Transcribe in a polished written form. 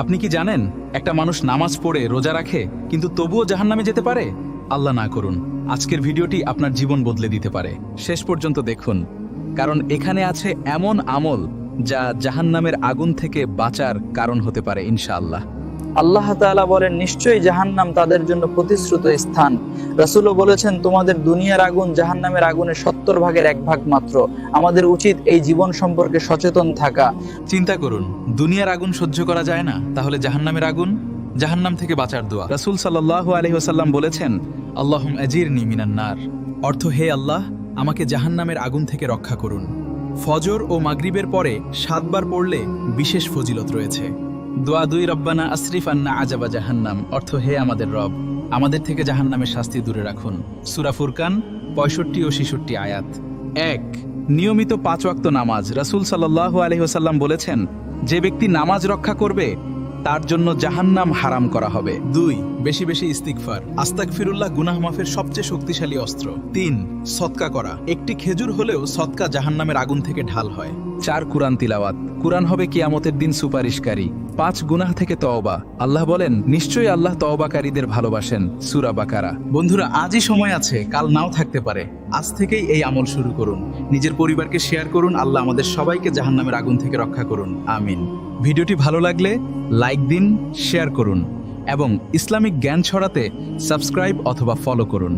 আপনি কি জানেন একটা মানুষ নামাজ পড়ে রোজা রাখে কিন্তু তবুও জাহান্নামে যেতে পারে? আল্লাহ না করুন। আজকের ভিডিওটি আপনার জীবন বদলে দিতে পারে। শেষ পর্যন্ত দেখুন, কারণ এখানে আছে এমন আমল যা জাহান্নামের আগুন থেকে বাঁচার কারণ হতে পারে ইনশাআল্লাহ। আল্লাহ তাআলা বলেন, নিশ্চয়ই জাহান্নাম তাদের জন্য প্রতিশ্রুত স্থান। রাসূলও বলেছেন, তোমাদের দুনিয়ার আগুন জাহান্নামের আগুনের 70 ভাগের 1 ভাগ মাত্র। আমাদের উচিত এই জীবন সম্পর্কে সচেতন থাকা। চিন্তা করুন, দুনিয়ার আগুন সহ্য করা যায় না, তাহলে জাহান্নামের আগুন? জাহান্নাম থেকে বাঁচার দোয়া। রাসূল সাল্লাল্লাহু আলাইহি ওয়াসাল্লাম বলেছেন, আল্লাহুম্মা আজিরনি মিনান নার। অর্থ, হে আল্লাহ, আমাকে জাহান্নামের আগুন থেকে রক্ষা করুন। ফজর ও মাগরিবের পরে 7 বার পড়লে বিশেষ ফজিলত রয়েছে। দোয়া 2, রব্বানা আসরিফ আন্না আযাবা জাহান্নাম। অর্থ, হে আমাদের রব, আমাদের থেকে জাহান্নামের শাস্তি দূরে রাখুন। সূরা ফুরকান 65 ও 66 আয়াত। 1, নিয়মিত 5 ওয়াক্ত নামাজ। রাসূল সাল্লাল্লাহু আলাইহি ওয়াসাল্লাম বলেছেন, যে ব্যক্তি নামাজ রক্ষা করবে তার জন্য জাহান্নাম হারাম করা হবে। 2, বেশি বেশি ইস্তিগফার। আস্তাগফিরুল্লাহ গুনাহ মাফের সবচেয়ে শক্তিশালী অস্ত্র। 3, সদকা করা। একটি খেজুর হলেও সদকা জাহান্নামের আগুন থেকে ঢাল হয়। 4, কুরআন তিলাওয়াত। কুরআন হবে কিয়ামতের দিন সুপারিশকারী। 5, গুনাহ থেকে তওবা। আল্লাহ বলেন, নিশ্চয়ই আল্লাহ তওবাকারীদের ভালোবাসেন। সূরা বাকারা। বন্ধুরা, আজই সময় আছে, কাল নাও থাকতে পারে। আজ থেকেই এই আমল শুরু করুন, নিজের পরিবারকে শেয়ার করুন। আল্লাহ আমাদের সবাইকে জাহান্নামের আগুন থেকে রক্ষা করুন, আমিন। ভিডিওটি ভালো লাগলে লাইক দিন, শেয়ার করুন এবং ইসলামিক জ্ঞান ছড়াতে সাবস্ক্রাইব অথবা ফলো করুন।